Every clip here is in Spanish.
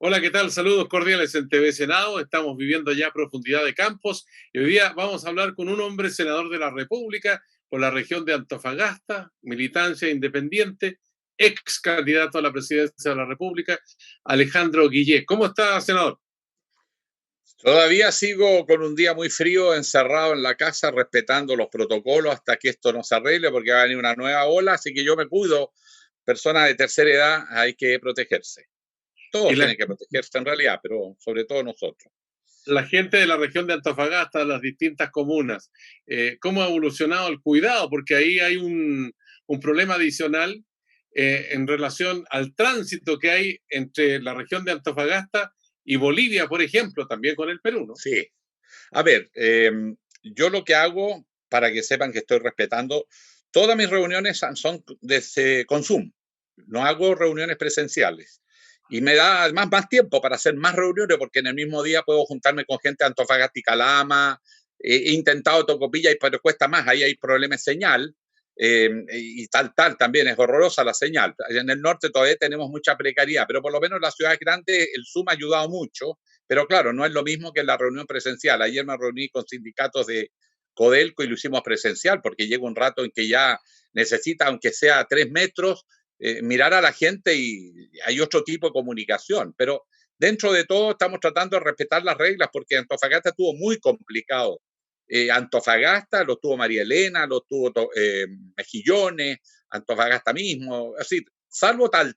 Hola, ¿qué tal? Saludos cordiales en TV Senado. Estamos viviendo ya profundidad de campos y hoy día vamos a hablar con un hombre senador de la República por la región de Antofagasta, militancia independiente, ex candidato a la presidencia de la República, Alejandro Guillé. ¿Cómo está, senador? Todavía sigo con un día muy frío, encerrado en la casa, respetando los protocolos hasta que esto no se arregle, porque va a venir una nueva ola, así que yo me cuido. Personas de tercera edad hay que protegerse. Y Todos tienen que protegerse en realidad, pero sobre todo nosotros. la gente de la región de Antofagasta, las distintas comunas, ¿cómo ha evolucionado el cuidado? Porque ahí hay un problema adicional en relación al tránsito que hay entre la región de Antofagasta y Bolivia, por ejemplo, también con el Perú, ¿no? Sí. A ver, yo lo que hago, para que sepan que estoy respetando, todas mis reuniones son desde con Zoom. No hago reuniones presenciales. Y me da además más tiempo para hacer más reuniones, porque en el mismo día puedo juntarme con gente de Antofagasta y Calama. He intentado Tocopilla, pero cuesta más. Ahí hay problemas de señal. Y tal, también es horrorosa la señal. En el norte todavía tenemos mucha precariedad, pero por lo menos en las ciudades grandes el Zoom ha ayudado mucho. Pero claro, no es lo mismo que la reunión presencial. Ayer me reuní con sindicatos de Codelco y lo hicimos presencial, porque llega un rato en que ya necesita, aunque sea 3 metros, mirar a la gente y hay otro tipo de comunicación. Pero dentro de todo estamos tratando de respetar las reglas, porque Antofagasta estuvo muy complicado. Antofagasta lo tuvo María Elena, lo tuvo Mejillones, Antofagasta mismo. Así, salvo Tal,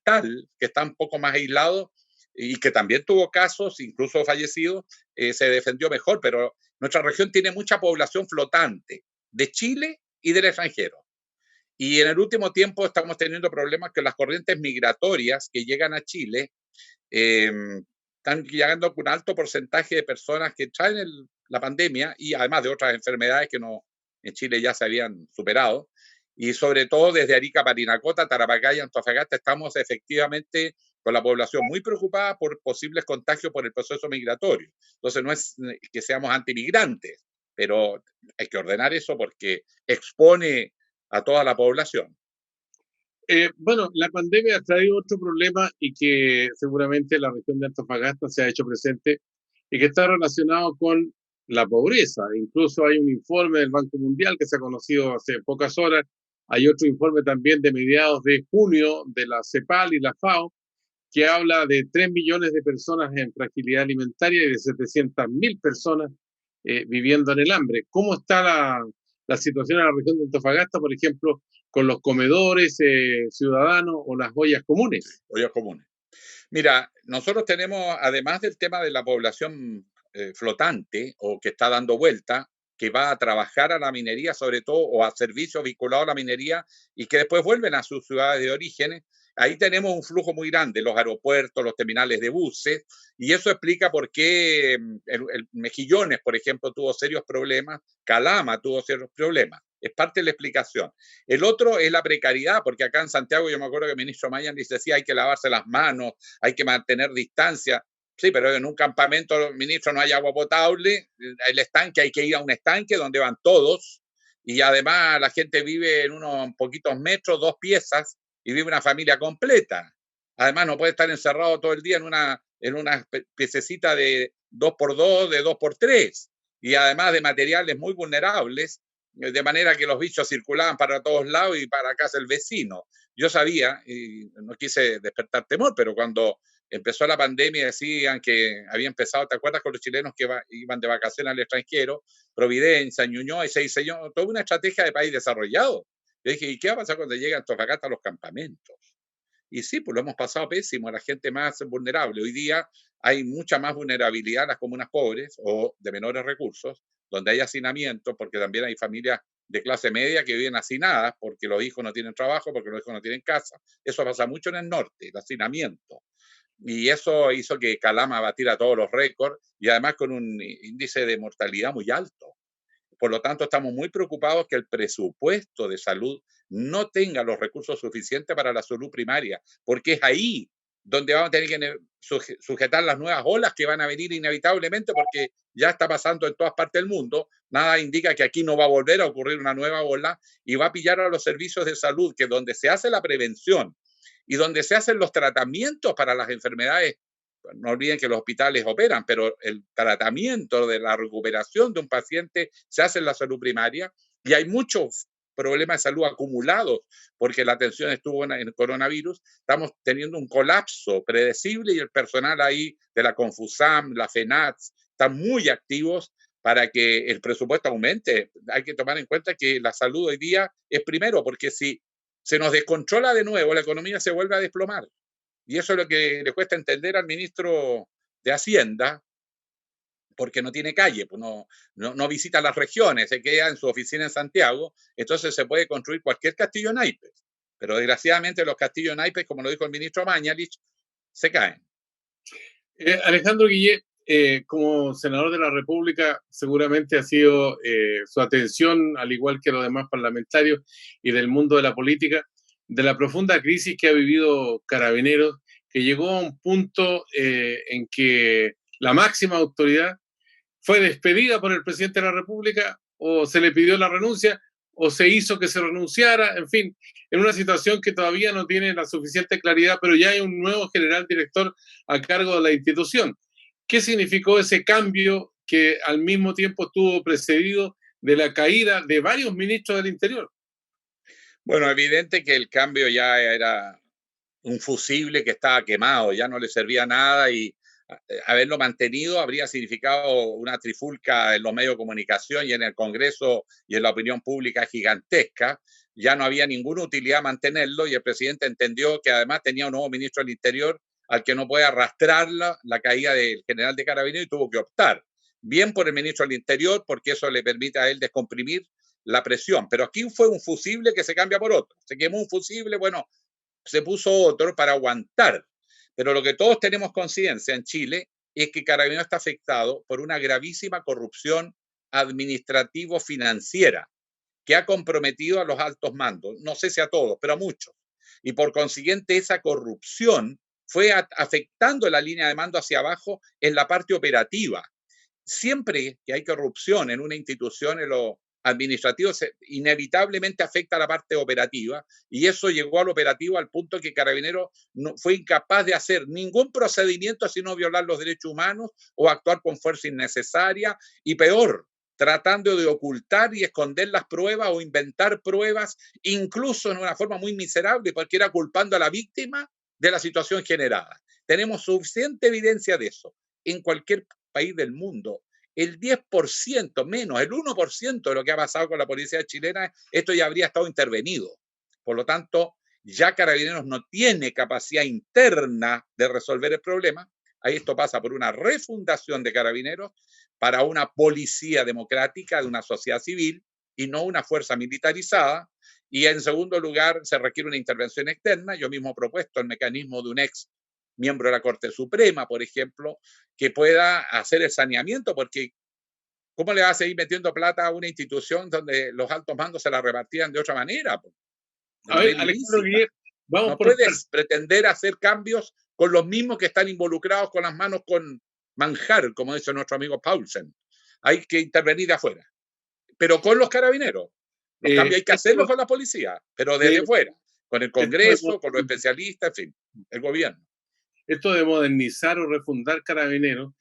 que está un poco más aislado, y que también tuvo casos, incluso fallecidos, se defendió mejor, pero nuestra región tiene mucha población flotante de Chile y del extranjero. Y en el último tiempo estamos teniendo problemas con las corrientes migratorias que llegan a Chile. eh, Están llegando con un alto porcentaje de personas que traen la pandemia y además de otras enfermedades que no, en Chile ya se habían superado. Y sobre todo desde Arica, Parinacota, Tarapacá y Antofagasta estamos efectivamente con la población muy preocupada por posibles contagios por el proceso migratorio. Entonces no es que seamos antimigrantes, pero hay que ordenar eso porque expone a toda la población. Bueno, la pandemia ha traído otro problema y que seguramente la región de Antofagasta se ha hecho presente y que está relacionado con la pobreza. Incluso hay un informe del Banco Mundial que se ha conocido hace pocas horas. Hay otro informe también de mediados de junio de la CEPAL y la FAO que habla de 3 millones de personas en fragilidad alimentaria y de 700.000 personas viviendo en el hambre. ¿Cómo está la situación en la región de Antofagasta, por ejemplo, con los comedores ciudadanos o las ollas comunes? Ollas comunes. Mira, nosotros tenemos, además del tema de la población flotante o que está dando vuelta, que va a trabajar a la minería sobre todo o a servicios vinculados a la minería y que después vuelven a sus ciudades de origen, ahí tenemos un flujo muy grande, los aeropuertos, los terminales de buses, y eso explica por qué el Mejillones, por ejemplo, tuvo serios problemas, Calama tuvo serios problemas. Es parte de la explicación. El otro es la precariedad, porque acá en Santiago yo me acuerdo que el ministro Mañalich decía hay que lavarse las manos, hay que mantener distancia. Sí, pero en un campamento, ministro, no hay agua potable, el estanque, hay que ir a un estanque donde van todos, y además la gente vive en unos poquitos metros, 2 piezas, y vive una familia completa. Además no puede estar encerrado todo el día en una piececita de 2x2, de 2x3, y además de materiales muy vulnerables, de manera que los bichos circulaban para todos lados y para casa el vecino. Yo sabía, y no quise despertar temor, pero cuando empezó la pandemia decían que había empezado, ¿te acuerdas con los chilenos que iban de vacaciones al extranjero? Providencia, Ñuñoa, y se diseñó toda una estrategia de país desarrollado. Yo dije, ¿y qué va a pasar cuando lleguen Antofagasta a los campamentos? Y sí, pues lo hemos pasado pésimo, a la gente más vulnerable. Hoy día hay mucha más vulnerabilidad en las comunas pobres o de menores recursos, donde hay hacinamiento, porque también hay familias de clase media que viven hacinadas porque los hijos no tienen trabajo, porque los hijos no tienen casa. Eso pasa mucho en el norte, el hacinamiento. Y eso hizo que Calama batiera todos los récords y además con un índice de mortalidad muy alto. Por lo tanto, estamos muy preocupados que el presupuesto de salud no tenga los recursos suficientes para la salud primaria, porque es ahí donde vamos a tener que sujetar las nuevas olas que van a venir inevitablemente, porque ya está pasando en todas partes del mundo. Nada indica que aquí no va a volver a ocurrir una nueva ola y va a pillar a los servicios de salud, que es donde se hace la prevención y donde se hacen los tratamientos para las enfermedades no olviden que los hospitales operan, pero el tratamiento de la recuperación de un paciente se hace en la salud primaria y hay muchos problemas de salud acumulados porque la atención estuvo en el coronavirus. Estamos teniendo un colapso predecible y el personal ahí de la Confusam, la FENATS, están muy activos para que el presupuesto aumente. Hay que tomar en cuenta que la salud hoy día es primero, porque si se nos descontrola de nuevo, la economía se vuelve a desplomar. Y eso es lo que le cuesta entender al ministro de Hacienda, porque no tiene calle, pues no visita las regiones, se queda en su oficina en Santiago, entonces se puede construir cualquier castillo en naipes. Pero desgraciadamente los castillos en naipes, como lo dijo el ministro Mañalich, se caen. Alejandro Guillet, como senador de la República, seguramente ha sido su atención, al igual que los demás parlamentarios y del mundo de la política, de la profunda crisis que ha vivido Carabineros, que llegó a un punto en que la máxima autoridad fue despedida por el presidente de la República, o se le pidió la renuncia, o se hizo que se renunciara, en fin, en una situación que todavía no tiene la suficiente claridad, pero ya hay un nuevo general director a cargo de la institución. ¿Qué significó ese cambio que al mismo tiempo estuvo precedido de la caída de varios ministros del Interior? Bueno, evidente que el cambio ya era un fusible que estaba quemado, ya no le servía nada y haberlo mantenido habría significado una trifulca en los medios de comunicación y en el Congreso y en la opinión pública gigantesca. Ya no había ninguna utilidad mantenerlo y el presidente entendió que además tenía un nuevo ministro del Interior al que no puede arrastrar la caída del general de Carabineros y tuvo que optar. Bien por el ministro del Interior, porque eso le permite a él descomprimir la presión. Pero aquí fue un fusible que se cambia por otro. Se quemó un fusible, bueno, se puso otro para aguantar. Pero lo que todos tenemos conciencia en Chile es que Carabineros está afectado por una gravísima corrupción administrativo-financiera que ha comprometido a los altos mandos, no sé si a todos, pero a muchos. Y por consiguiente esa corrupción fue afectando la línea de mando hacia abajo en la parte operativa. Siempre que hay corrupción en una institución, en lo administrativo, inevitablemente afecta a la parte operativa y eso llegó al operativo al punto que Carabineros no, fue incapaz de hacer ningún procedimiento sino violar los derechos humanos o actuar con fuerza innecesaria y peor, tratando de ocultar y esconder las pruebas o inventar pruebas, incluso en una forma muy miserable, porque era culpando a la víctima de la situación generada. Tenemos suficiente evidencia de eso en cualquier país del mundo. El 10% menos, el 1% de lo que ha pasado con la policía chilena, esto ya habría estado intervenido. Por lo tanto, ya Carabineros no tiene capacidad interna de resolver el problema. Ahí esto pasa por una refundación de Carabineros para una policía democrática de una sociedad civil y no una fuerza militarizada. Y en segundo lugar, se requiere una intervención externa. Yo mismo he propuesto el mecanismo de un ex miembro de la Corte Suprema, por ejemplo, que pueda hacer el saneamiento, porque ¿cómo le va a seguir metiendo plata a una institución donde los altos mandos se la repartían de otra manera? De A ver, manera Alejandro ilícita. Guillet, vamos No por puedes pretender hacer cambios con los mismos que están involucrados con las manos con manjar, como dice nuestro amigo Paulsen. Hay que intervenir de afuera, pero con los carabineros. Los cambios hay que hacerlos con la policía, pero desde fuera, con el Congreso, con los especialistas, en fin, el gobierno. Esto de modernizar o refundar Carabineros,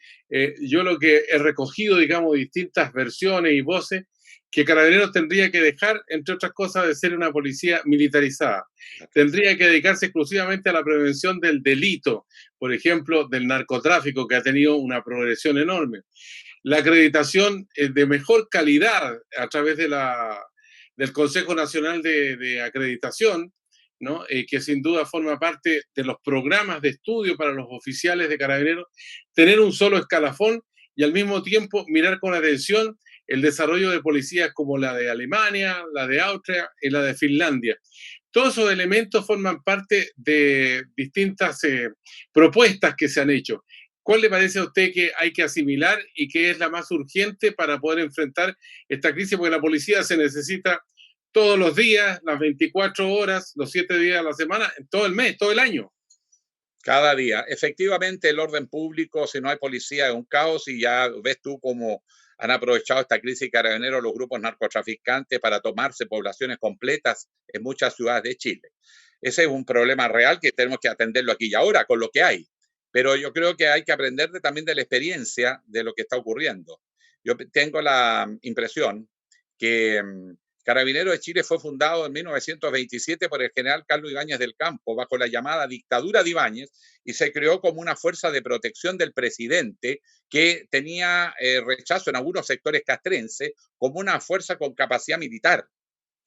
yo lo que he recogido, digamos, distintas versiones y voces, que Carabineros tendría que dejar, entre otras cosas, de ser una policía militarizada. Tendría que dedicarse exclusivamente a la prevención del delito, por ejemplo, del narcotráfico, que ha tenido una progresión enorme. La acreditación de mejor calidad a través del Consejo Nacional de Acreditación, ¿no? Que sin duda forma parte de los programas de estudio para los oficiales de Carabineros, tener un solo escalafón y al mismo tiempo mirar con atención el desarrollo de policías como la de Alemania, la de Austria y la de Finlandia. Todos esos elementos forman parte de distintas propuestas que se han hecho. ¿Cuál le parece a usted que hay que asimilar y que es la más urgente para poder enfrentar esta crisis? Porque la policía se necesita todos los días, las 24 horas, los 7 días de la semana, todo el mes, todo el año. Cada día. Efectivamente, el orden público, si no hay policía, es un caos y ya ves tú cómo han aprovechado esta crisis Carabineros los grupos narcotraficantes para tomarse poblaciones completas en muchas ciudades de Chile. Ese es un problema real que tenemos que atenderlo aquí y ahora con lo que hay. pero yo creo que hay que aprender también de la experiencia de lo que está ocurriendo. Yo tengo la impresión que Carabineros de Chile fue fundado en 1927 por el general Carlos Ibáñez del Campo, bajo la llamada dictadura de Ibáñez, y se creó como una fuerza de protección del presidente que tenía rechazo en algunos sectores castrenses, como una fuerza con capacidad militar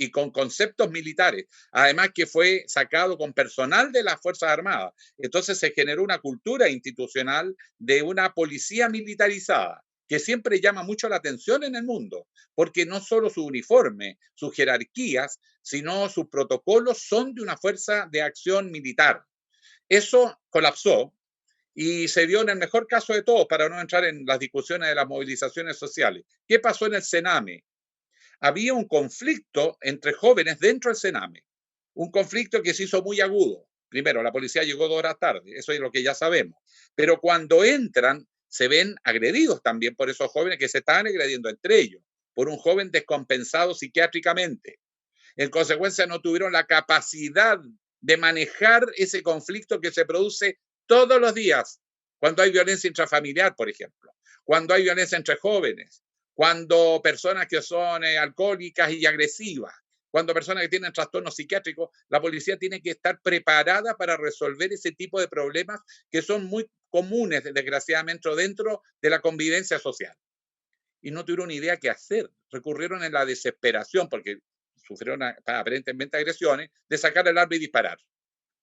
y con conceptos militares. Además que fue sacado con personal de las Fuerzas Armadas. Entonces se generó una cultura institucional de una policía militarizada que siempre llama mucho la atención en el mundo, porque no solo su uniforme, sus jerarquías, sino sus protocolos son de una fuerza de acción militar. Eso colapsó y se dio en el mejor caso de todos, para no entrar en las discusiones de las movilizaciones sociales. ¿Qué pasó en el Sename? Había un conflicto entre jóvenes dentro del Sename, un conflicto que se hizo muy agudo. Primero, la policía llegó 2 horas tarde, eso es lo que ya sabemos, pero cuando entran se ven agredidos también por esos jóvenes que se estaban agrediendo entre ellos, por un joven descompensado psiquiátricamente. En consecuencia, no tuvieron la capacidad de manejar ese conflicto que se produce todos los días, cuando hay violencia intrafamiliar, por ejemplo, cuando hay violencia entre jóvenes, cuando personas que son alcohólicas y agresivas, cuando personas que tienen trastornos psiquiátricos, la policía tiene que estar preparada para resolver ese tipo de problemas que son muy comunes, desgraciadamente, dentro de la convivencia social. Y no tuvieron idea qué hacer. Recurrieron en la desesperación, porque sufrieron aparentemente agresiones, de sacar el arma y disparar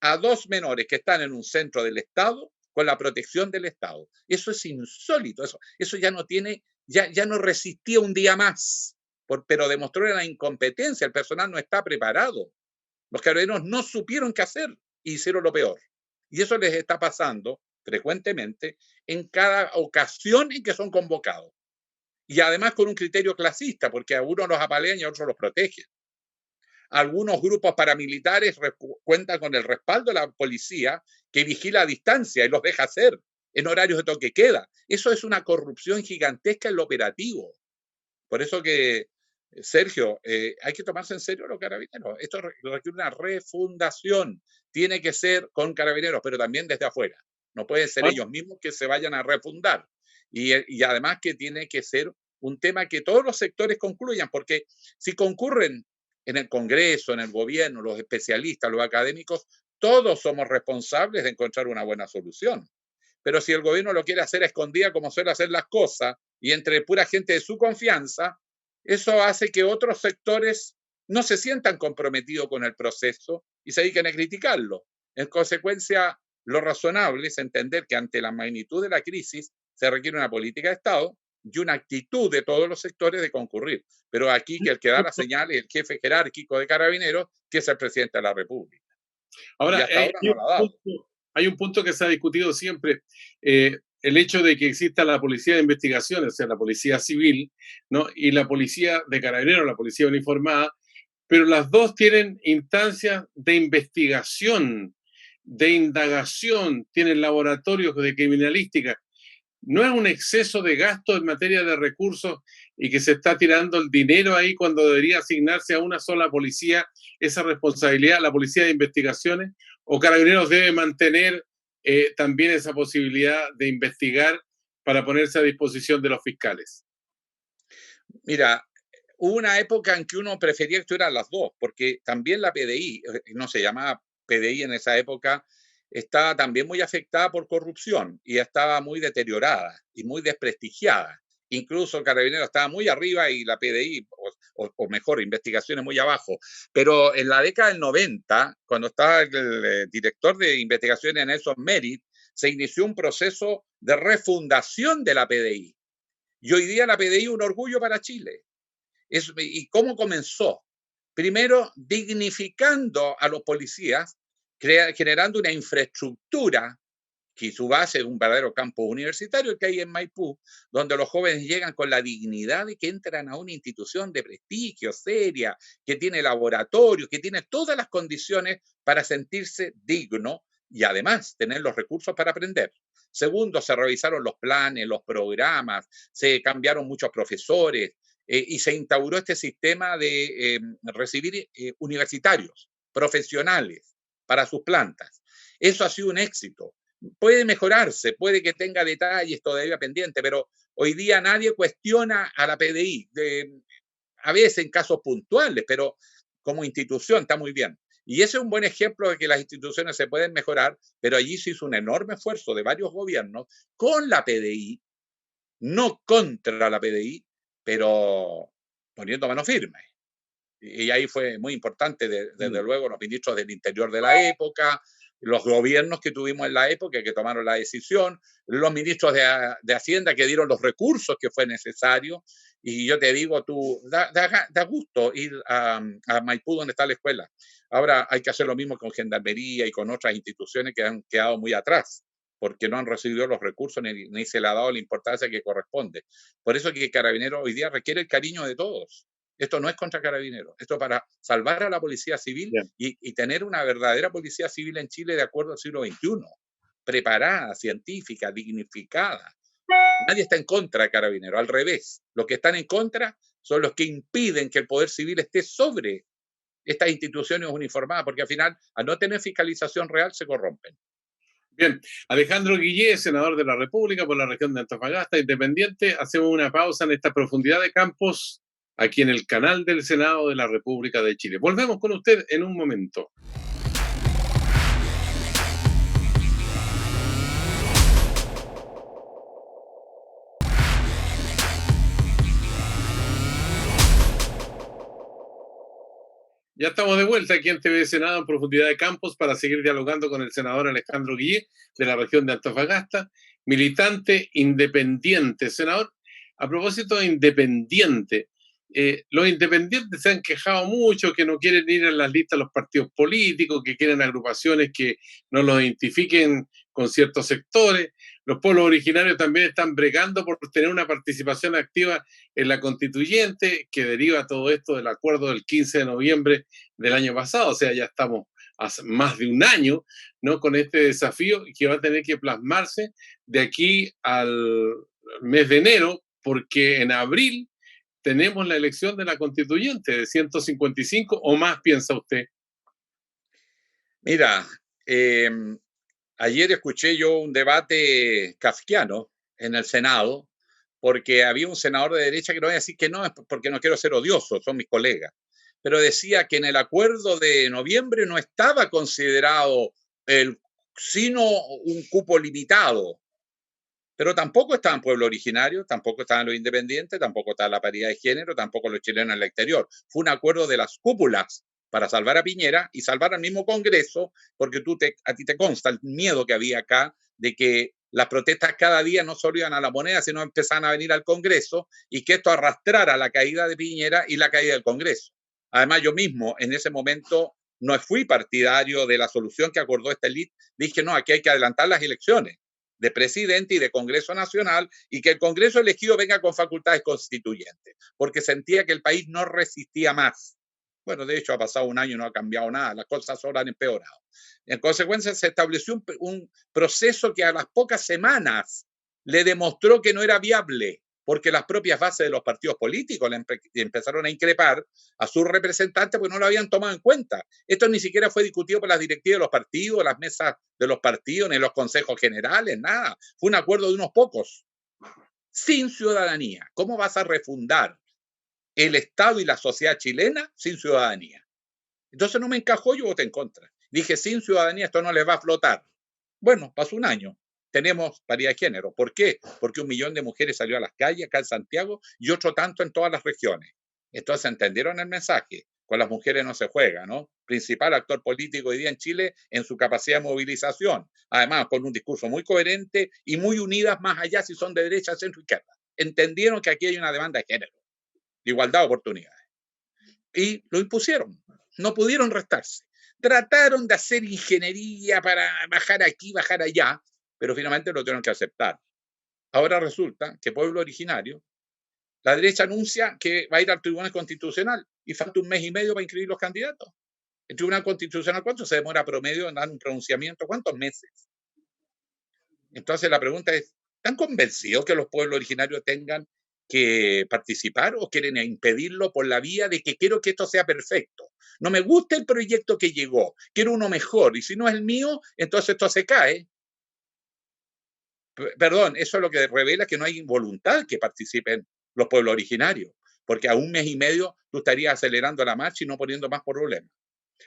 a 2 menores que están en un centro del Estado con la protección del Estado. Eso es insólito, eso ya no tiene, ya no resistía un día más, pero demostró la incompetencia, el personal no está preparado. Los carabineros no supieron qué hacer y hicieron lo peor. Y eso les está pasando frecuentemente en cada ocasión en que son convocados. Y además con un criterio clasista, porque a unos los apalean y a otros los protegen. Algunos grupos paramilitares cuentan con el respaldo de la policía, que vigila a distancia y los deja hacer en horarios de toque queda. Eso es una corrupción gigantesca en lo operativo. Por eso que, Sergio, hay que tomarse en serio los carabineros. Esto requiere una refundación. Tiene que ser con carabineros, pero también desde afuera. No pueden ser ellos mismos que se vayan a refundar. Y además que tiene que ser un tema que todos los sectores concluyan, porque si concurren en el Congreso, en el gobierno, los especialistas, los académicos, todos somos responsables de encontrar una buena solución. Pero si el gobierno lo quiere hacer a escondida, como suele hacer las cosas, y entre pura gente de su confianza, eso hace que otros sectores no se sientan comprometidos con el proceso y se dediquen a criticarlo. En consecuencia, lo razonable es entender que ante la magnitud de la crisis se requiere una política de Estado y una actitud de todos los sectores de concurrir. Pero aquí que el que da la señal es el jefe jerárquico de Carabineros, que es el presidente de la República. Ahora, Y hasta ahora no lo ha dado. hay un punto que se ha discutido siempre, el hecho de que exista la policía de investigación, o sea, la policía civil, ¿no? Y la policía de carabineros, la policía uniformada, pero las dos tienen instancias de investigación, de indagación, tienen laboratorios de criminalística. ¿No es un exceso de gasto en materia de recursos y que se está tirando el dinero ahí cuando debería asignarse a una sola policía esa responsabilidad, la policía de investigaciones? ¿O Carabineros debe mantener también esa posibilidad de investigar para ponerse a disposición de los fiscales? Mira, hubo una época en que uno prefería que estuvieran las dos, porque también la PDI, no se llamaba PDI en esa época, estaba también muy afectada por corrupción y estaba muy deteriorada y muy desprestigiada. Incluso Carabineros estaba muy arriba y la PDI, o mejor, investigaciones muy abajo. Pero en la década del 90, cuando estaba el director de investigaciones Nelson Merritt, se inició un proceso de refundación de la PDI. Y hoy día la PDI es un orgullo para Chile. ¿Y cómo comenzó? Primero, dignificando a los policías, generando una infraestructura que su base es un verdadero campo universitario que hay en Maipú, donde los jóvenes llegan con la dignidad de que entran a una institución de prestigio, seria, que tiene laboratorio, que tiene todas las condiciones para sentirse digno y además tener los recursos para aprender. Segundo, se revisaron los planes, los programas, se cambiaron muchos profesores y se instauró este sistema de recibir universitarios, profesionales, para sus plantas. Eso ha sido un éxito. puede mejorarse, puede que tenga detalles todavía pendientes, pero hoy día nadie cuestiona a la PDI, a veces en casos puntuales, pero como institución está muy bien. Y ese es un buen ejemplo de que las instituciones se pueden mejorar, pero allí se hizo un enorme esfuerzo de varios gobiernos con la PDI, no contra la PDI, pero poniendo mano firme. Y ahí fue muy importante, desde luego, los ministros del Interior de la época, los gobiernos que tuvimos en la época que tomaron la decisión, los ministros de Hacienda que dieron los recursos que fue necesario. Y yo te digo, da gusto ir a Maipú, donde está la escuela. Ahora hay que hacer lo mismo con Gendarmería y con otras instituciones que han quedado muy atrás, porque no han recibido los recursos ni se le ha dado la importancia que corresponde. Por eso que Carabineros hoy día requiere el cariño de todos. Esto no es contra Carabineros, esto es para salvar a la policía civil y tener una verdadera policía civil en Chile de acuerdo al siglo XXI, preparada, científica, dignificada. Nadie está en contra de Carabineros, al revés. Los que están en contra son los que impiden que el poder civil esté sobre estas instituciones uniformadas, porque al final, al no tener fiscalización real, se corrompen. Bien, Alejandro Guillé, senador de la República por la región de Antofagasta, independiente. Hacemos una pausa en esta profundidad de campos aquí en el canal del Senado de la República de Chile. Volvemos con usted en un momento. Ya estamos de vuelta aquí en TV Senado en profundidad de campos para seguir dialogando con el senador Alejandro Guillé de la región de Antofagasta, militante independiente. Senador, a propósito de independiente, los independientes se han quejado mucho que no quieren ir en las listas los partidos políticos, que quieren agrupaciones que no los identifiquen con ciertos sectores. Los pueblos originarios también están bregando por tener una participación activa en la constituyente, que deriva todo esto del acuerdo del 15 de noviembre del año pasado. O sea, ya estamos hace más de un año, ¿no?, con este desafío que va a tener que plasmarse de aquí al mes de enero, porque en abril tenemos la elección de la constituyente de 155 o más, piensa usted. Mira, ayer escuché yo un debate kafkiano en el Senado, porque había un senador de derecha que no voy a decir que no, es porque no quiero ser odioso, son mis colegas, pero decía que en el acuerdo de noviembre no estaba considerado sino un cupo limitado, pero tampoco estaban pueblos originarios, tampoco estaban los independientes, tampoco estaba la paridad de género, tampoco los chilenos en el exterior. Fue un acuerdo de las cúpulas para salvar a Piñera y salvar al mismo Congreso, porque a ti te consta el miedo que había acá de que las protestas cada día no solo iban a la moneda, sino empezaban a venir al Congreso y que esto arrastrara la caída de Piñera y la caída del Congreso. Además, yo mismo en ese momento no fui partidario de la solución que acordó esta élite. Dije, no, aquí hay que adelantar las elecciones de presidente y de Congreso Nacional y que el Congreso elegido venga con facultades constituyentes, porque sentía que el país no resistía más. Bueno, de hecho ha pasado un año y no ha cambiado nada, las cosas solo han empeorado. En consecuencia se estableció un proceso que a las pocas semanas le demostró que no era viable, porque las propias bases de los partidos políticos le empezaron a increpar a sus representantes porque no lo habían tomado en cuenta. Esto ni siquiera fue discutido por las directivas de los partidos, las mesas de los partidos, ni los consejos generales, nada. Fue un acuerdo de unos pocos, sin ciudadanía. ¿Cómo vas a refundar el Estado y la sociedad chilena sin ciudadanía? Entonces no me encajó, yo voté en contra. Dije, sin ciudadanía esto no les va a flotar. Bueno, pasó un año. Tenemos paridad de género. ¿Por qué? Porque 1 millón de mujeres salió a las calles acá en Santiago y otro tanto en todas las regiones. Entonces entendieron el mensaje. Con las mujeres no se juega, ¿no? Principal actor político hoy día en Chile en su capacidad de movilización. Además, con un discurso muy coherente y muy unidas más allá si son de derecha, centro, izquierda. Entendieron que aquí hay una demanda de género, de igualdad de oportunidades. Y lo impusieron. No pudieron restarse. Trataron de hacer ingeniería para bajar aquí, bajar allá, pero finalmente lo tuvieron que aceptar. Ahora resulta que pueblo originario, la derecha anuncia que va a ir al Tribunal Constitucional y falta 1 mes y medio para inscribir los candidatos. El Tribunal Constitucional, ¿cuánto se demora promedio en dar un pronunciamiento? ¿Cuántos meses? Entonces la pregunta es, ¿están convencidos que los pueblos originarios tengan que participar o quieren impedirlo por la vía de que quiero que esto sea perfecto? No me gusta el proyecto que llegó, quiero uno mejor y si no es el mío, entonces esto se cae. Perdón, eso es lo que revela que no hay voluntad que participen los pueblos originarios, porque a un mes y medio tú estarías acelerando la marcha y no poniendo más problemas.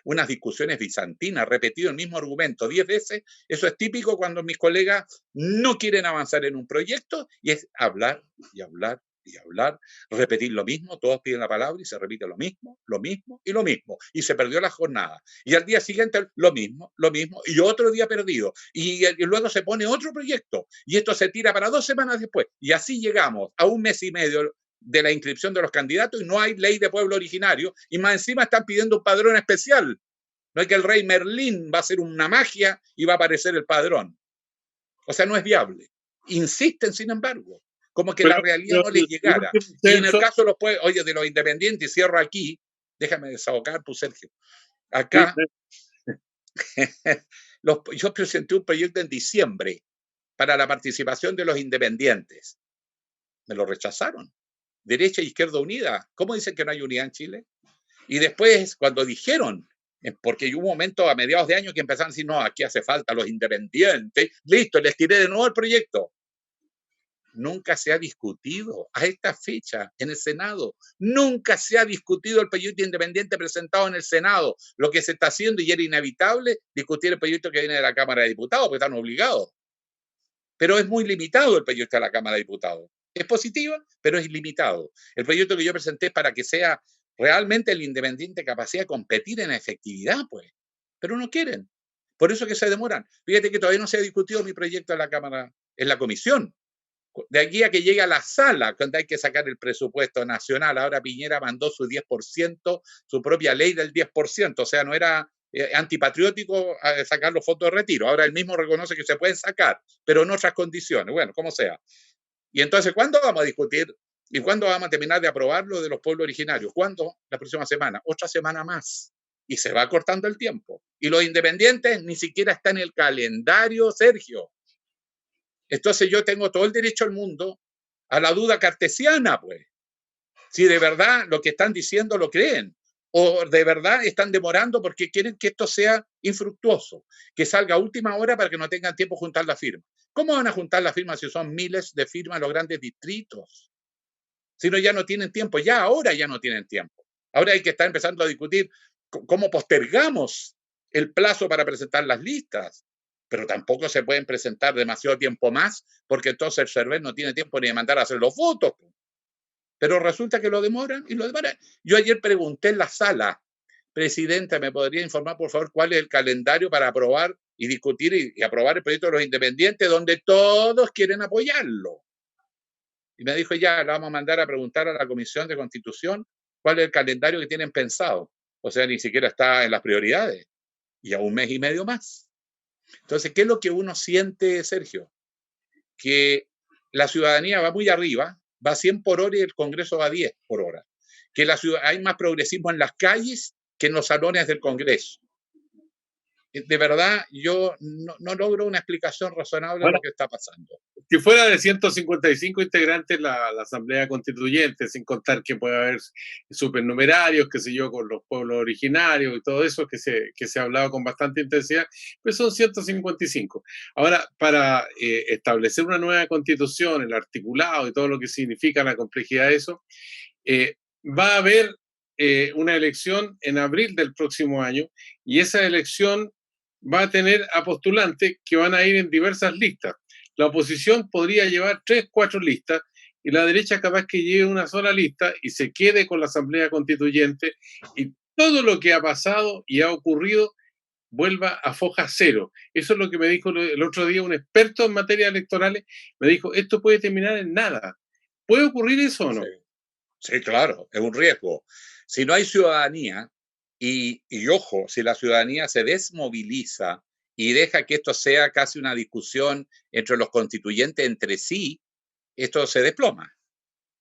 Unas discusiones bizantinas, repetido el mismo argumento 10 veces, eso es típico cuando mis colegas no quieren avanzar en un proyecto y es hablar y hablar y hablar, repetir lo mismo, todos piden la palabra y se repite lo mismo, lo mismo y lo mismo. Y se perdió la jornada. Y al día siguiente lo mismo, y otro día perdido. Y luego se pone otro proyecto. Y esto se tira para 2 semanas después. Y así llegamos a un mes y medio de la inscripción de los candidatos y no hay ley de pueblo originario. Y más encima están pidiendo un padrón especial. No es que el rey Merlín va a hacer una magia y va a aparecer el padrón. O sea, no es viable. Insisten, sin embargo, como que la realidad no les llegara. Y en el caso de los independientes, cierro aquí, déjame desahogar, pues Sergio. Acá, yo presenté un proyecto en diciembre para la participación de los independientes. Me lo rechazaron. Derecha e izquierda unida. ¿Cómo dicen que no hay unidad en Chile? Y después, cuando dijeron, porque hubo un momento a mediados de año que empezaron a decir, no, aquí hace falta los independientes, listo, les tiré de nuevo el proyecto. Nunca se ha discutido a esta fecha en el Senado. Nunca se ha discutido el proyecto independiente presentado en el Senado. Lo que se está haciendo, y era inevitable, discutir el proyecto que viene de la Cámara de Diputados, porque están obligados. Pero es muy limitado el proyecto de la Cámara de Diputados. Es positivo, pero es limitado. El proyecto que yo presenté es para que sea realmente el independiente capacidad de competir en efectividad, pues. Pero no quieren. Por eso que se demoran. Fíjate que todavía no se ha discutido mi proyecto en la Cámara, en la comisión. De aquí a que llegue a la sala, cuando hay que sacar el presupuesto nacional, ahora Piñera mandó su 10%, su propia ley del 10%, o sea, no era antipatriótico sacar los fondos de retiro. Ahora él mismo reconoce que se pueden sacar, pero en otras condiciones, bueno, como sea. Y entonces, ¿cuándo vamos a discutir y cuándo vamos a terminar de aprobar lo de los pueblos originarios? ¿Cuándo? La próxima semana, otra semana más. Y se va cortando el tiempo. Y los independientes ni siquiera están en el calendario, Sergio. Entonces yo tengo todo el derecho al mundo a la duda cartesiana, pues. Si de verdad lo que están diciendo lo creen, o de verdad están demorando porque quieren que esto sea infructuoso, que salga a última hora para que no tengan tiempo de juntar la firma. ¿Cómo van a juntar la firma si son miles de firmas en los grandes distritos? Si no, ya no tienen tiempo, ahora ya no tienen tiempo. Ahora hay que estar empezando a discutir cómo postergamos el plazo para presentar las listas, pero tampoco se pueden presentar demasiado tiempo más, porque entonces el server no tiene tiempo ni de mandar a hacer los votos. Pero resulta que lo demoran y lo demoran. Yo ayer pregunté en la sala, presidenta, ¿me podría informar, por favor, cuál es el calendario para aprobar y discutir y aprobar el proyecto de los independientes, donde todos quieren apoyarlo? Y me dijo, ya, la vamos a mandar a preguntar a la Comisión de Constitución cuál es el calendario que tienen pensado. O sea, ni siquiera está en las prioridades. Y a un mes y medio más. Entonces, ¿qué es lo que uno siente, Sergio? Que la ciudadanía va muy arriba, va a 100 por hora y el Congreso va a 10 por hora. Que hay más progresismo en las calles que en los salones del Congreso. De verdad, yo no logro una explicación razonable de lo que está pasando. Si fuera de 155 integrantes la Asamblea Constituyente, sin contar que puede haber supernumerarios, qué sé yo, con los pueblos originarios y todo eso que se ha hablado con bastante intensidad, pues son 155. Ahora, para establecer una nueva constitución, el articulado y todo lo que significa la complejidad de eso, va a haber una elección en abril del próximo año y esa elección va a tener a postulantes que van a ir en diversas listas. La oposición podría llevar 3, 4 listas y la derecha capaz que lleve una sola lista y se quede con la Asamblea Constituyente y todo lo que ha pasado y ha ocurrido vuelva a foja cero. Eso es lo que me dijo el otro día un experto en materia electorales. Me dijo, esto puede terminar en nada. ¿Puede ocurrir eso o no? Sí, claro, es un riesgo. Si no hay ciudadanía, y ojo, si la ciudadanía se desmoviliza y deja que esto sea casi una discusión entre los constituyentes entre sí, esto se desploma.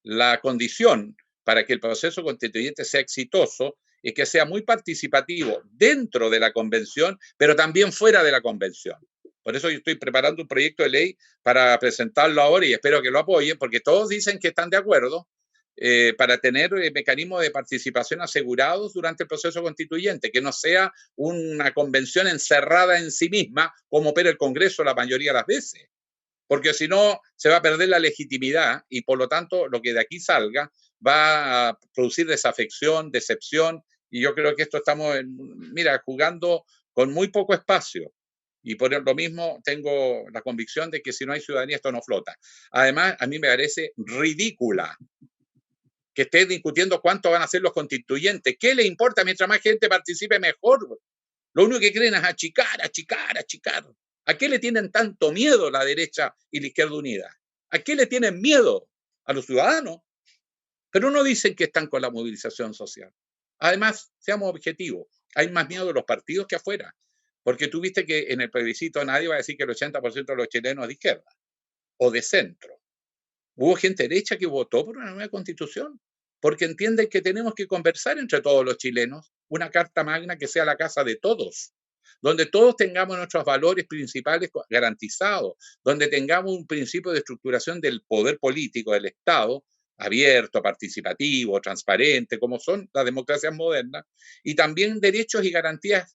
La condición para que el proceso constituyente sea exitoso es que sea muy participativo dentro de la convención, pero también fuera de la convención. Por eso yo estoy preparando un proyecto de ley para presentarlo ahora y espero que lo apoyen, porque todos dicen que están de acuerdo, para tener mecanismos de participación asegurados durante el proceso constituyente, que no sea una convención encerrada en sí misma, como opera el Congreso la mayoría de las veces. porque si no se va a perder la legitimidad y por lo tanto lo que de aquí salga va a producir desafección, decepción, y yo creo que esto estamos, mira, jugando con muy poco espacio. Y por lo mismo tengo la convicción de que si no hay ciudadanía esto no flota. Además, a mí me parece ridícula que esté discutiendo cuánto van a ser los constituyentes. ¿Qué le importa? Mientras más gente participe, mejor. Lo único que quieren es achicar, achicar, achicar. ¿A qué le tienen tanto miedo la derecha y la izquierda unida? ¿A qué le tienen miedo? A los ciudadanos. Pero no dicen que están con la movilización social. Además, seamos objetivos, hay más miedo de los partidos que afuera. Porque tú viste que en el plebiscito nadie va a decir que el 80% de los chilenos es de izquierda o de centro. Hubo gente derecha que votó por una nueva constitución, porque entienden que tenemos que conversar entre todos los chilenos, una carta magna que sea la casa de todos, donde todos tengamos nuestros valores principales garantizados, donde tengamos un principio de estructuración del poder político del Estado, abierto, participativo, transparente, como son las democracias modernas, y también derechos y garantías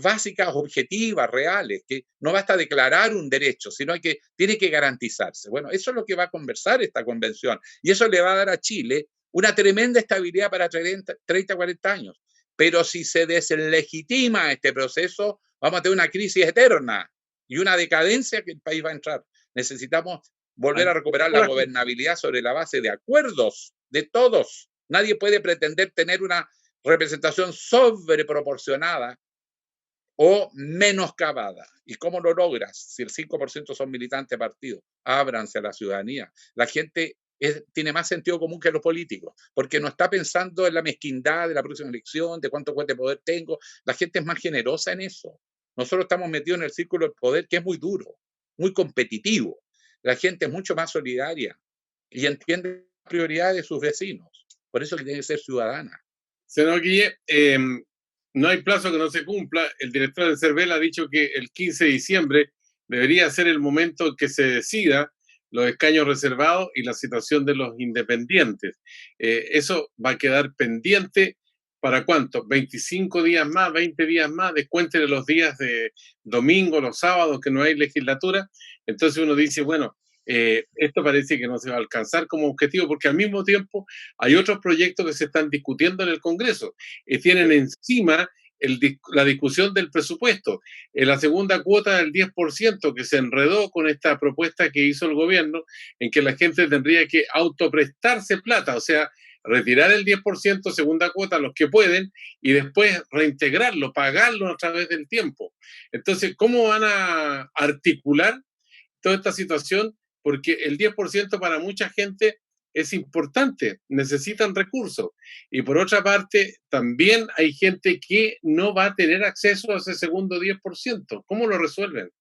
básicas, objetivas, reales, que no basta declarar un derecho, sino que tiene que garantizarse. Bueno, eso es lo que va a conversar esta convención y eso le va a dar a Chile una tremenda estabilidad para 30, 40 años. Pero si se deslegitima este proceso, vamos a tener una crisis eterna y una decadencia que el país va a entrar. Necesitamos volver a recuperar la gobernabilidad sobre la base de acuerdos de todos. Nadie puede pretender tener una representación sobreproporcionada o menoscabada. ¿Y cómo lo logras? Si el 5% son militantes de partido, ábranse a la ciudadanía. La gente tiene más sentido común que los políticos, porque no está pensando en la mezquindad de la próxima elección, de cuánto cueste poder tengo. La gente es más generosa en eso. Nosotros estamos metidos en el círculo del poder, que es muy duro, muy competitivo. La gente es mucho más solidaria y entiende las prioridades de sus vecinos. Por eso que tiene que ser ciudadana. Senador Guille, no hay plazo que no se cumpla. El director del CERVEL ha dicho que el 15 de diciembre debería ser el momento en que se decida los escaños reservados y la situación de los independientes. Eso va a quedar pendiente. ¿Para cuánto? ¿25 días más? ¿20 días más? Descuéntenle los días de domingo, los sábados que no hay legislatura. Entonces uno dice, bueno, esto parece que no se va a alcanzar como objetivo porque al mismo tiempo hay otros proyectos que se están discutiendo en el Congreso y tienen encima la discusión del presupuesto. En la segunda cuota del 10% que se enredó con esta propuesta que hizo el gobierno en que la gente tendría que autoprestarse plata, o sea, retirar el 10% segunda cuota a los que pueden y después reintegrarlo, pagarlo a través del tiempo. Entonces, ¿cómo van a articular toda esta situación? Porque el 10% para mucha gente es importante, necesitan recursos. Y por otra parte, también hay gente que no va a tener acceso a ese segundo 10%. ¿Cómo lo resuelven?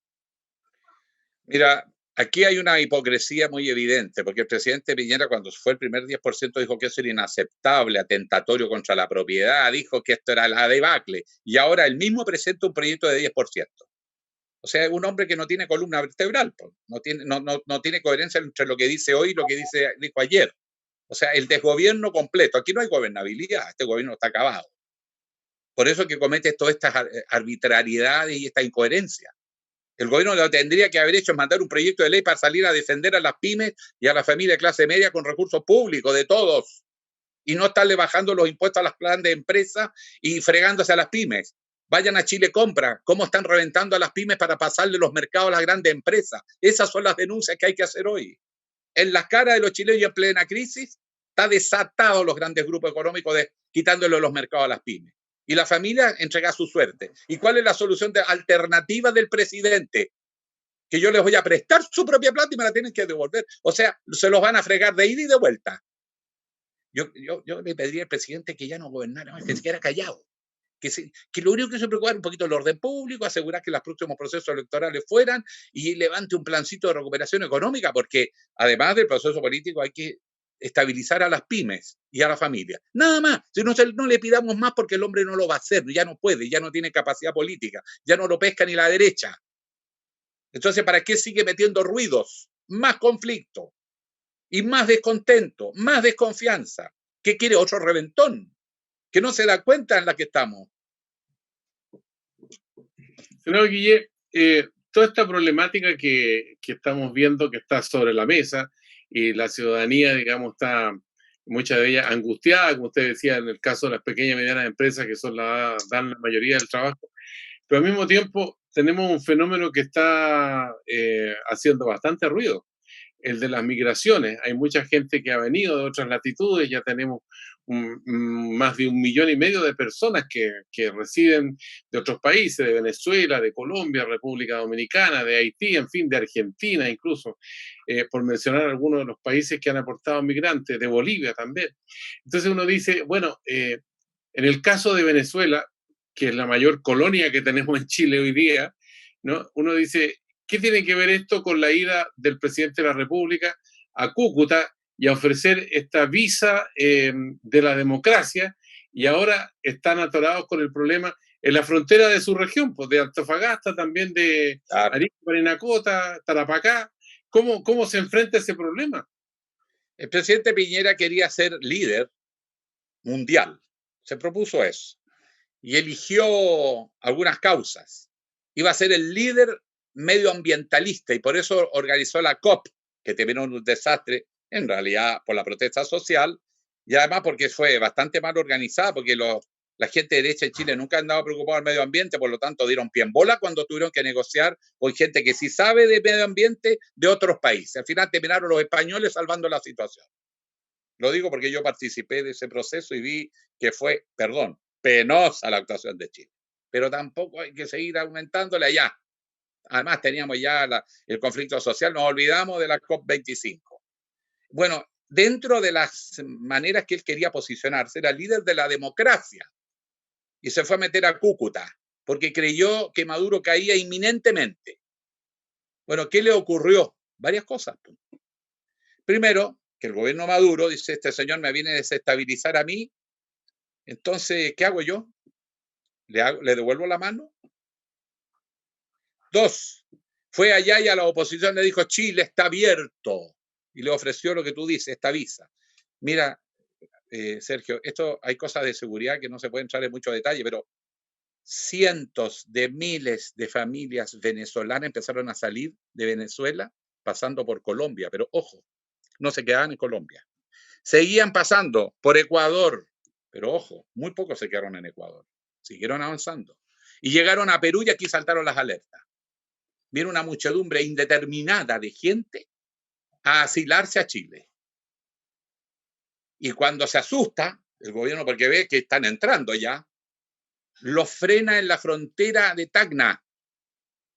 Mira, aquí hay una hipocresía muy evidente, porque el presidente Piñera, cuando fue el primer 10%, dijo que eso era inaceptable, atentatorio contra la propiedad, dijo que esto era la debacle, y ahora él mismo presenta un proyecto de 10%. O sea, es un hombre que no tiene columna vertebral, no tiene coherencia entre lo que dice hoy y lo que dijo ayer. O sea, el desgobierno completo. Aquí no hay gobernabilidad, este gobierno está acabado. Por eso que comete todas estas arbitrariedades y esta incoherencia. El gobierno lo tendría que haber hecho es mandar un proyecto de ley para salir a defender a las pymes y a la familia de clase media con recursos públicos de todos. Y no estarle bajando los impuestos a las grandes empresas y fregándose a las pymes. Vayan a Chile Compra, cómo están reventando a las pymes para pasarle los mercados a las grandes empresas. Esas son las denuncias que hay que hacer hoy. En las caras de los chilenos en plena crisis, está desatado los grandes grupos económicos quitándole los mercados a las pymes. Y la familia entrega su suerte. ¿Y cuál es la solución alternativa del presidente? Que yo les voy a prestar su propia plata y me la tienen que devolver. O sea, se los van a fregar de ida y de vuelta. Yo le pediría al presidente que ya no gobernara más, que se quedara callado. Que lo único que se preocupara un poquito el orden público, asegurar que los próximos procesos electorales fueran y levante un plancito de recuperación económica, porque además del proceso político hay que estabilizar a las pymes y a la familia. Nada más, si no le pidamos más porque el hombre no lo va a hacer, ya no puede, ya no tiene capacidad política, ya no lo pesca ni la derecha. Entonces, ¿para qué sigue metiendo ruidos? Más conflicto y más descontento, más desconfianza. ¿Qué quiere? Otro reventón, que no se da cuenta en la que estamos. Senador Guille, toda esta problemática que estamos viendo que está sobre la mesa y la ciudadanía, digamos, está muchas de ellas angustiada, como usted decía, en el caso de las pequeñas y medianas empresas que son dan la mayoría del trabajo, pero al mismo tiempo tenemos un fenómeno que está haciendo bastante ruido, el de las migraciones. Hay mucha gente que ha venido de otras latitudes, ya tenemos más de 1,5 millones de personas que residen de otros países, de Venezuela, de Colombia, República Dominicana, de Haití, en fin, de Argentina incluso, por mencionar algunos de los países que han aportado migrantes, de Bolivia también. Entonces uno dice, bueno, en el caso de Venezuela, que es la mayor colonia que tenemos en Chile hoy día, ¿no? Uno dice, ¿qué tiene que ver esto con la ida del presidente de la República a Cúcuta y a ofrecer esta visa de la democracia? Y ahora están atorados con el problema en la frontera de su región, pues de Antofagasta, también de Claro. Arica, Parinacota, Tarapacá. ¿Cómo se enfrenta ese problema? El presidente Piñera quería ser líder mundial, se propuso eso y eligió algunas causas. Iba a ser el líder medioambientalista y por eso organizó la COP, que terminó en un desastre, en realidad por la protesta social y además porque fue bastante mal organizada, porque la gente de derecha en Chile nunca han andado preocupada del medio ambiente, por lo tanto dieron pie en bola cuando tuvieron que negociar con gente que sí sabe de medio ambiente de otros países. Al final terminaron los españoles salvando la situación. Lo digo porque yo participé de ese proceso y vi que fue, perdón, penosa la actuación de Chile. Pero tampoco hay que seguir aumentándole allá. Además teníamos ya el conflicto social, nos olvidamos de la COP25. Bueno, dentro de las maneras que él quería posicionarse, era líder de la democracia y se fue a meter a Cúcuta porque creyó que Maduro caía inminentemente. Bueno, ¿qué le ocurrió? Varias cosas. Primero, que el gobierno Maduro dice, este señor me viene a desestabilizar a mí, entonces, ¿qué hago yo? ¿Le devuelvo la mano? Dos, fue allá y a la oposición le dijo, Chile está abierto, y le ofreció lo que tú dices, esta visa. Mira, Sergio, esto hay cosas de seguridad que no se puede entrar en mucho detalle, pero cientos de miles de familias venezolanas empezaron a salir de Venezuela pasando por Colombia, pero ojo, no se quedaban en Colombia. Seguían pasando por Ecuador, pero ojo, muy pocos se quedaron en Ecuador, siguieron avanzando. Y llegaron a Perú y aquí saltaron las alertas. Viene una muchedumbre indeterminada de gente a asilarse a Chile. Y cuando se asusta el gobierno porque ve que están entrando ya, los frena en la frontera de Tacna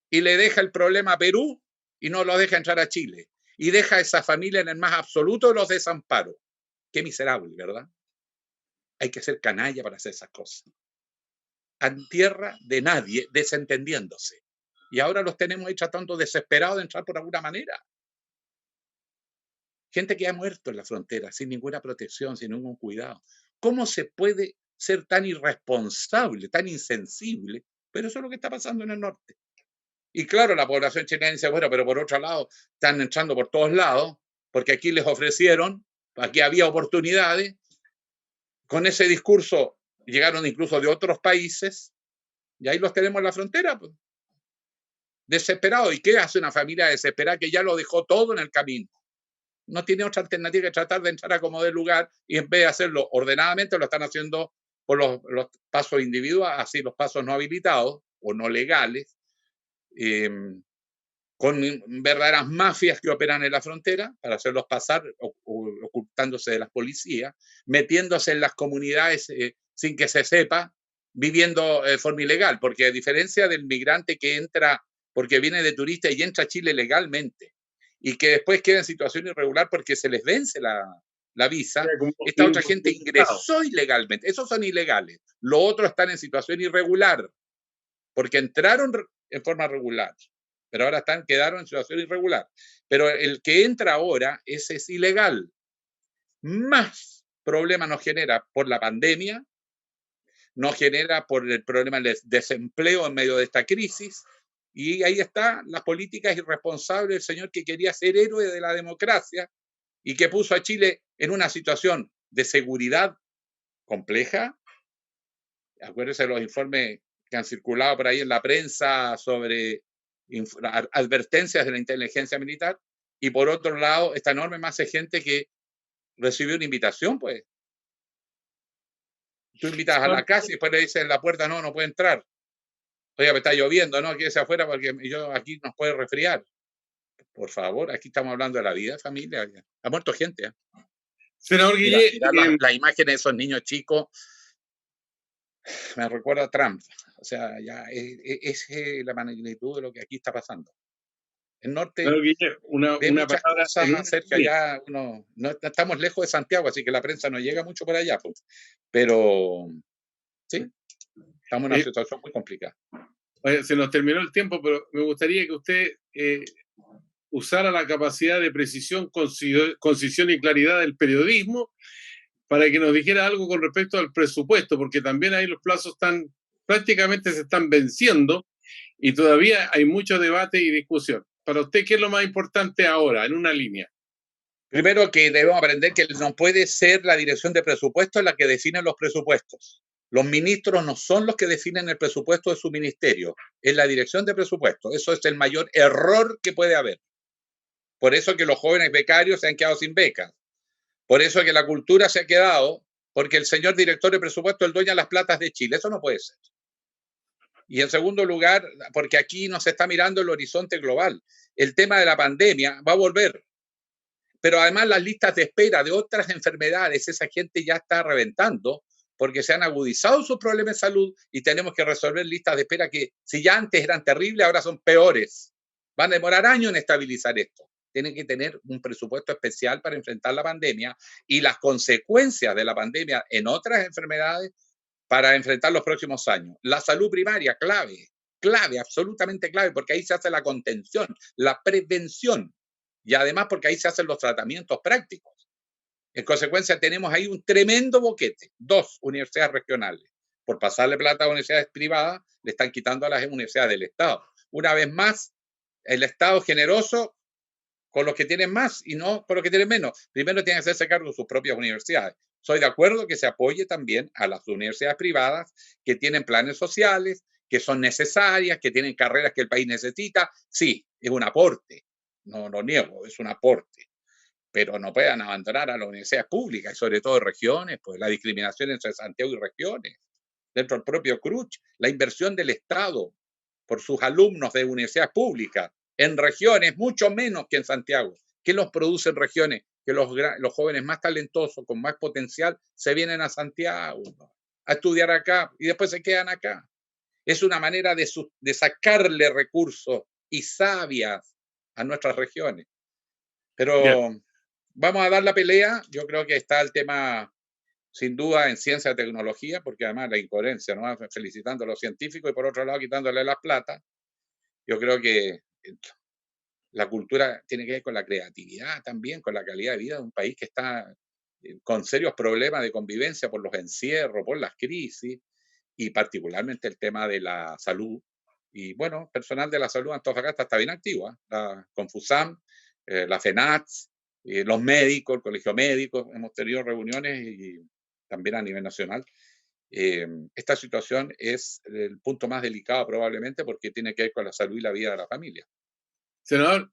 y le deja el problema a Perú y no los deja entrar a Chile. Y deja a esa familia en el más absoluto de los desamparos. Qué miserable, ¿verdad? Hay que ser canalla para hacer esas cosas. A tierra de nadie, desentendiéndose. Y ahora los tenemos ahí tratando desesperados de entrar por alguna manera. Gente que ha muerto en la frontera sin ninguna protección, sin ningún cuidado. ¿Cómo se puede ser tan irresponsable, tan insensible? Pero eso es lo que está pasando en el norte. Y claro, la población chilena dice, bueno, pero por otro lado, están entrando por todos lados, porque aquí les ofrecieron, aquí había oportunidades. Con ese discurso llegaron incluso de otros países, y ahí los tenemos en la frontera, pues, desesperados. ¿Y qué hace una familia desesperada que ya lo dejó todo en el camino? No tiene otra alternativa que tratar de entrar a como del lugar y en vez de hacerlo ordenadamente, lo están haciendo por los pasos individuales, así los pasos no habilitados o no legales, con verdaderas mafias que operan en la frontera para hacerlos pasar, ocultándose de las policías, metiéndose en las comunidades sin que se sepa, viviendo de forma ilegal, porque a diferencia del migrante que entra porque viene de turista y entra a Chile legalmente, y que después queda en situación irregular porque se les vence la visa, esta otra gente ingresó ilegalmente. Esos son ilegales. Los otros están en situación irregular porque entraron en forma regular, pero ahora quedaron en situación irregular. Pero el que entra ahora, ese es ilegal. Más problema nos genera por la pandemia, nos genera por el problema del desempleo en medio de esta crisis, y ahí está las políticas irresponsables del señor que quería ser héroe de la democracia y que puso a Chile en una situación de seguridad compleja. Acuérdense de los informes que han circulado por ahí en la prensa sobre advertencias de la inteligencia militar, y por otro lado, esta enorme masa de gente que recibió una invitación, pues. Tú invitas a la casa y después le dices en la puerta, no puede entrar. Oiga, me está lloviendo, no, quédese afuera porque yo aquí nos puede resfriar. Por favor, aquí estamos hablando de la vida, familia. Ha muerto gente. Senador Guille, Mirar las imágenes de esos niños chicos me recuerda a Trump. O sea, ya es la magnitud de lo que aquí está pasando. El norte Guille, ve una muchas palabra cosas, Sergio, allá no estamos lejos de Santiago, así que la prensa no llega mucho por allá, pues. Pero sí, estamos en una situación muy complicada. Se nos terminó el tiempo, pero me gustaría que usted usara la capacidad de precisión, concisión y claridad del periodismo para que nos dijera algo con respecto al presupuesto, porque también ahí los plazos prácticamente se están venciendo y todavía hay mucho debate y discusión. Para usted, ¿qué es lo más importante ahora, en una línea? Primero, que debemos aprender que no puede ser la dirección de presupuestos la que define los presupuestos. Los ministros no son los que definen el presupuesto de su ministerio, es la dirección de presupuestos. Eso es el mayor error que puede haber. Por eso que los jóvenes becarios se han quedado sin becas. Por eso que la cultura se ha quedado, porque el señor director de presupuesto es el dueño de las platas de Chile. Eso no puede ser. Y en segundo lugar, porque aquí no se está mirando el horizonte global. El tema de la pandemia va a volver. Pero además las listas de espera de otras enfermedades, esa gente ya está reventando porque se han agudizado sus problemas de salud y tenemos que resolver listas de espera que si ya antes eran terribles, ahora son peores. Van a demorar años en estabilizar esto. Tienen que tener un presupuesto especial para enfrentar la pandemia y las consecuencias de la pandemia en otras enfermedades para enfrentar los próximos años. La salud primaria, clave, absolutamente clave, porque ahí se hace la contención, la prevención. Y además porque ahí se hacen los tratamientos prácticos. En consecuencia, tenemos ahí un tremendo boquete. 2 universidades regionales. Por pasarle plata a universidades privadas, le están quitando a las universidades del Estado. Una vez más, el Estado generoso con los que tienen más y no con los que tienen menos. Primero tienen que hacerse cargo de sus propias universidades. Soy de acuerdo que se apoye también a las universidades privadas que tienen planes sociales, que son necesarias, que tienen carreras que el país necesita. Sí, es un aporte. No lo niego, es un aporte. Pero no puedan abandonar a las universidades públicas y sobre todo regiones, pues la discriminación entre Santiago y regiones, dentro del propio CRUCH, la inversión del Estado por sus alumnos de universidades públicas en regiones, mucho menos que en Santiago. ¿Qué los produce en regiones? Que los jóvenes más talentosos, con más potencial, se vienen a Santiago a estudiar acá y después se quedan acá. Es una manera de sacarle recursos y sabias a nuestras regiones. Pero bien, vamos a dar la pelea. Yo creo que está el tema, sin duda, en ciencia y tecnología, porque además la incoherencia, ¿no? Felicitando a los científicos y por otro lado quitándole las plata. Yo creo que la cultura tiene que ver con la creatividad también, con la calidad de vida de un país que está con serios problemas de convivencia por los encierros, por las crisis y particularmente el tema de la salud. Y bueno, personal de la salud en Antofagasta está bien activo, ¿eh? La Confusam, la FENATS, los médicos, el colegio médico, hemos tenido reuniones y también a nivel nacional. Esta situación es el punto más delicado probablemente porque tiene que ver con la salud y la vida de la familia. Senador,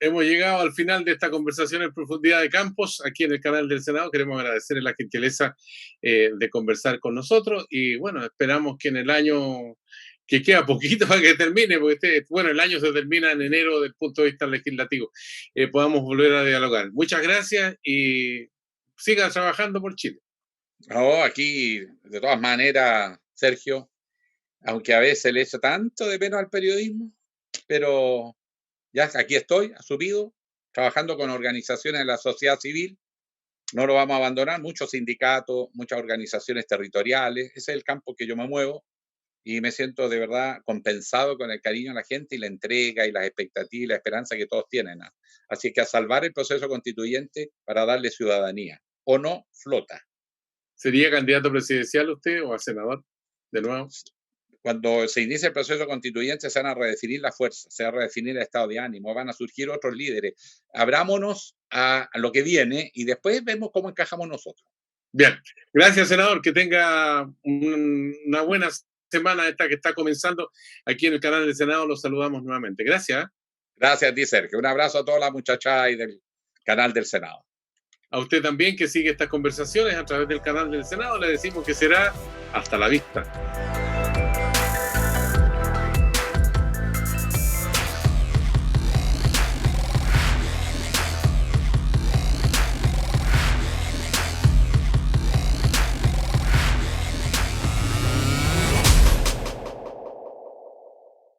hemos llegado al final de esta conversación en profundidad de campos aquí en el canal del Senado. Queremos agradecerle la gentileza de conversar con nosotros y bueno, esperamos que en el año que queda poquito para que termine, porque bueno, el año se termina en enero desde el punto de vista legislativo, podamos volver a dialogar. Muchas gracias y siga trabajando por Chile. No, aquí, de todas maneras, Sergio, aunque a veces le echo tanto de menos al periodismo, pero ya aquí estoy, asumido, trabajando con organizaciones de la sociedad civil, no lo vamos a abandonar, muchos sindicatos, muchas organizaciones territoriales, ese es el campo que yo me muevo y me siento de verdad compensado con el cariño de la gente y la entrega y las expectativas y la esperanza que todos tienen. Así que a salvar el proceso constituyente para darle ciudadanía, o no, flota. ¿Sería candidato presidencial usted o a senador de nuevo? Cuando se inicie el proceso constituyente se van a redefinir las fuerzas, se va a redefinir el estado de ánimo, van a surgir otros líderes. Abrámonos a lo que viene y después vemos cómo encajamos nosotros. Bien, gracias senador, que tenga una buena semana esta que está comenzando aquí en el canal del Senado. Los saludamos nuevamente. Gracias. Gracias, Di Sergio. Un abrazo a todas las muchachas y del canal del Senado. A usted también que sigue estas conversaciones a través del canal del Senado. Le decimos que será hasta la vista.